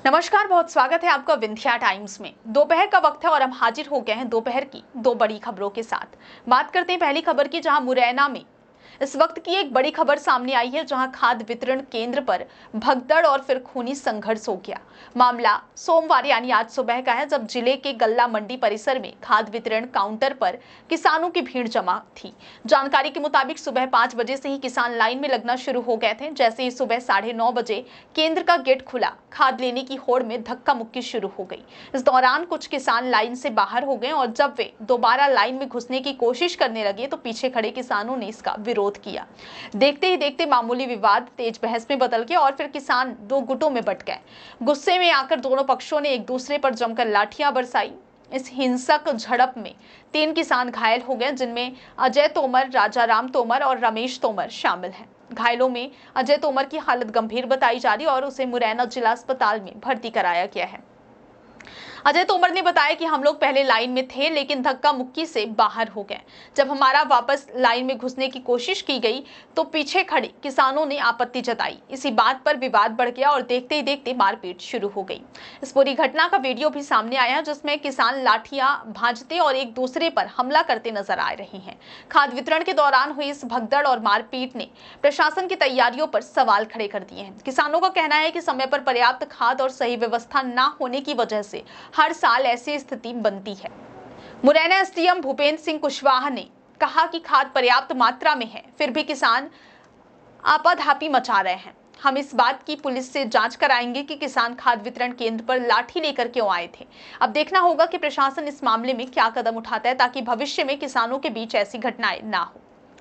नमस्कार, बहुत स्वागत है आपका विंध्या टाइम्स में। दोपहर का वक्त है और हम हाजिर हो गए हैं दोपहर की दो बड़ी खबरों के साथ। बात करते हैं पहली खबर की, जहां मुरैना में इस वक्त की एक बड़ी खबर सामने आई है, जहां खाद्य वितरण केंद्र पर भगदड़ और फिर खूनी संघर्ष हो गया। मामला सोमवार यानी आज सुबह का है, जब जिले के गल्ला मंडी परिसर में खाद्य वितरण काउंटर पर किसानों की भीड़ जमा थी। जानकारी के मुताबिक सुबह 5 बजे से ही किसान लाइन में लगना शुरू हो गए थे। जैसे ही सुबह 9:30 बजे केंद्र का गेट खुला, खाद लेने की होड़ में धक्का मुक्की शुरू हो गई। इस दौरान कुछ किसान लाइन से बाहर हो गए और जब वे दोबारा लाइन में घुसने की कोशिश करने लगे तो पीछे खड़े किसानों ने इसका विरोध किया। देखते ही देखते मामूली विवाद तेज बहस में बदल गया और फिर किसान दो गुटों में बंट गए। गुस्से में आकर दोनों पक्षों ने एक दूसरे पर जमकर लाठियां बरसाई। इस हिंसक झड़प में 3 किसान घायल हो गए, जिनमें अजय तोमर, राजाराम तोमर और रमेश तोमर शामिल हैं। घायलों में अजय तोमर की हालत गंभीर बताई जा रही है और उसे मुरैना जिला अस्पताल में भर्ती कराया गया है। अजय तोमर ने बताया कि हम लोग पहले लाइन में थे, लेकिन धक्का मुक्की से बाहर हो गए। जब हमारा वापस लाइन में घुसने की कोशिश की गई तो पीछे खड़े किसानों ने आपत्ति जताई। इसी बात पर विवाद बढ़ गया और देखते ही देखते मारपीट शुरू हो गई। इस पूरी घटना का वीडियो भी सामने आया, जिसमें किसान लाठियां भांजते और एक दूसरे पर हमला करते नजर आ रहे हैं। खाद्य वितरण के दौरान हुई इस भगदड़ और मारपीट ने प्रशासन की तैयारियों पर सवाल खड़े कर दिए हैं। किसानों का कहना है कि समय पर पर्याप्त खाद और सही व्यवस्था न होने की वजह से हर साल ऐसी स्थिति बनती है। मुरैना एसडीएम भूपेंद्र सिंह कुशवाहा ने कहा कि खाद पर्याप्त मात्रा में है, फिर भी किसान आपाधापी मचा रहे हैं। हम इस बात की पुलिस से जांच कराएंगे कि किसान खाद वितरण केंद्र पर लाठी लेकर क्यों आए थे। अब देखना होगा कि प्रशासन इस मामले में क्या कदम उठाता है, ताकि भविष्य में किसानों के बीच ऐसी घटनाएं ना हो।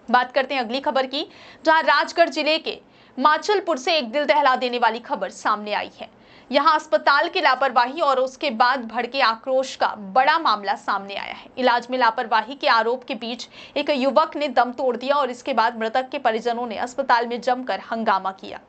बात करते हैं अगली खबर की, जहां राजगढ़ जिले के माचलपुर से एक दिल दहला देने वाली खबर सामने आई है। यहां अस्पताल की लापरवाही और उसके बाद भड़के आक्रोश का बड़ा मामला सामने आया है। इलाज में लापरवाही के आरोप के बीच एक युवक ने दम तोड़ दिया और इसके बाद मृतक के परिजनों ने अस्पताल में जमकर हंगामा किया।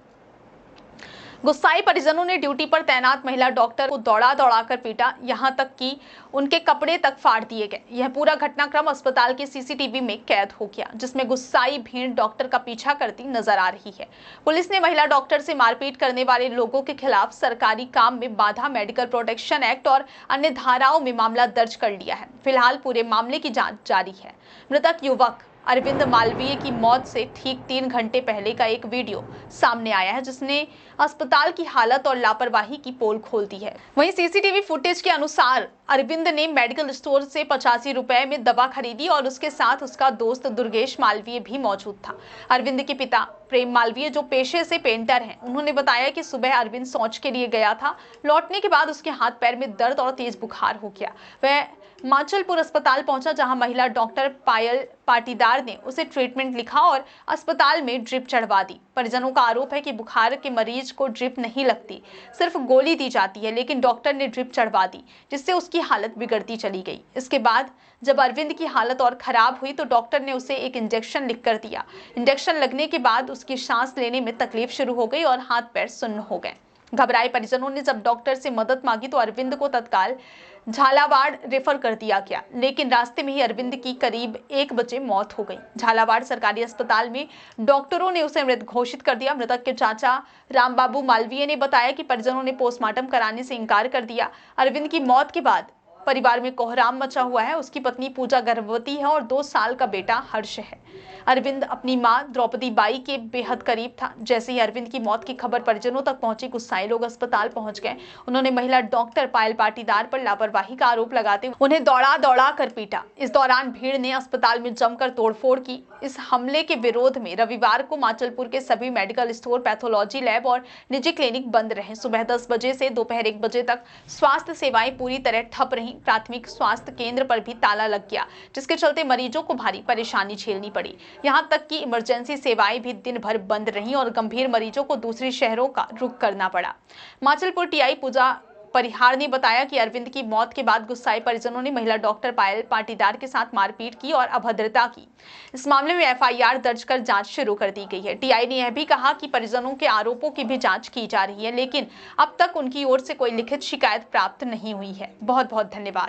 गुस्साए परिजनों ने ड्यूटी पर तैनात महिला डॉक्टर को दौड़ा दौड़ाकर पीटा, यहां तक कि उनके कपड़े तक फाड़ दिए गए। यह पूरा घटनाक्रम अस्पताल के सीसीटीवी में कैद हो गया, जिसमें गुस्साई भीड़ डॉक्टर का पीछा करती नजर आ रही है। पुलिस ने महिला डॉक्टर से मारपीट करने वाले लोगों के खिलाफ सरकारी काम में बाधा, मेडिकल प्रोटेक्शन एक्ट और अन्य धाराओं में मामला दर्ज कर लिया है। फिलहाल पूरे मामले की जाँच जारी है। मृतक युवक अरविंद मालवीय की मौत से ठीक 3 घंटे पहले का एक वीडियो सामने आया है, जिसने अस्पताल की हालत और लापरवाही की पोल खोल दी है। वहीं सीसीटीवी फुटेज के अनुसार अरविंद ने मेडिकल स्टोर से 85 रुपए में दवा खरीदी और उसके साथ उसका दोस्त दुर्गेश मालवीय भी मौजूद था। अरविंद के पिता प्रेम मालवीय, जो पेशे से पेंटर हैं, उन्होंने बताया कि सुबह अरविंद शौच के लिए गया था। लौटने के बाद उसके हाथ पैर में दर्द और तेज बुखार हो गया। वह माचलपुर अस्पताल पहुंचा, जहां महिला डॉक्टर पायल पाटीदार ने उसे ट्रीटमेंट लिखा और अस्पताल में ड्रिप चढ़वा दी। परिजनों का आरोप है कि बुखार के मरीज को ड्रिप नहीं लगती, सिर्फ गोली दी जाती है, लेकिन डॉक्टर ने ड्रिप चढ़वा दी, जिससे उसकी हालत बिगड़ती चली गई। इसके बाद जब अरविंद की हालत और खराब हुई तो डॉक्टर ने उसे एक इंजेक्शन लिखकर दिया। इंजेक्शन लगने के बाद उसकी सांस लेने में तकलीफ शुरू हो गई और हाथ पैर सुन्न हो गए। घबराए परिजनों ने जब डॉक्टर से मदद मांगी तो अरविंद को तत्काल झालावाड़ रेफर कर दिया गया, लेकिन रास्ते में ही अरविंद की करीब 1 बजे मौत हो गई। झालावाड़ सरकारी अस्पताल में डॉक्टरों ने उसे मृत घोषित कर दिया। मृतक के चाचा रामबाबू मालवीय ने बताया कि परिजनों ने पोस्टमार्टम कराने से इनकार कर दिया। अरविंद की मौत के बाद परिवार में कोहराम मचा हुआ है। उसकी पत्नी पूजा गर्भवती है और 2 साल का बेटा हर्ष है। अरविंद अपनी मां द्रौपदी बाई के बेहद करीब था। जैसे ही अरविंद की मौत की खबर परिजनों तक पहुंची, गुस्साए लोग अस्पताल पहुंच गए। उन्होंने महिला डॉक्टर पायल पाटीदार पर लापरवाही का आरोप लगाते उन्हें दौड़ा दौड़ा कर पीटा। इस दौरान भीड़ ने अस्पताल में जमकर तोड़फोड़ की। इस हमले के विरोध में रविवार को माचलपुर के सभी मेडिकल स्टोर, पैथोलॉजी लैब और निजी क्लिनिक बंद रहे। सुबह 10 बजे से दोपहर 1 बजे तक स्वास्थ्य सेवाएं पूरी तरह ठप रहीं। प्राथमिक स्वास्थ्य केंद्र पर भी ताला लग गया, जिसके चलते मरीजों को भारी परेशानी झेलनी पड़ी। यहां तक कि इमरजेंसी सेवाएं भी दिन भर बंद रहीं और गंभीर मरीजों को दूसरे शहरों का रुख करना पड़ा। माचलपुर टीआई पूजा परिहार ने बताया कि अरविंद की मौत के बाद गुस्साए परिजनों ने महिला डॉक्टर पायल पाटीदार के साथ मारपीट की और अभद्रता की। इस मामले में एफआईआर दर्ज कर जांच शुरू कर दी गई है। टीआई ने यह भी कहा कि परिजनों के आरोपों की भी जांच की जा रही है, लेकिन अब तक उनकी ओर से कोई लिखित शिकायत प्राप्त नहीं हुई है। बहुत बहुत धन्यवाद।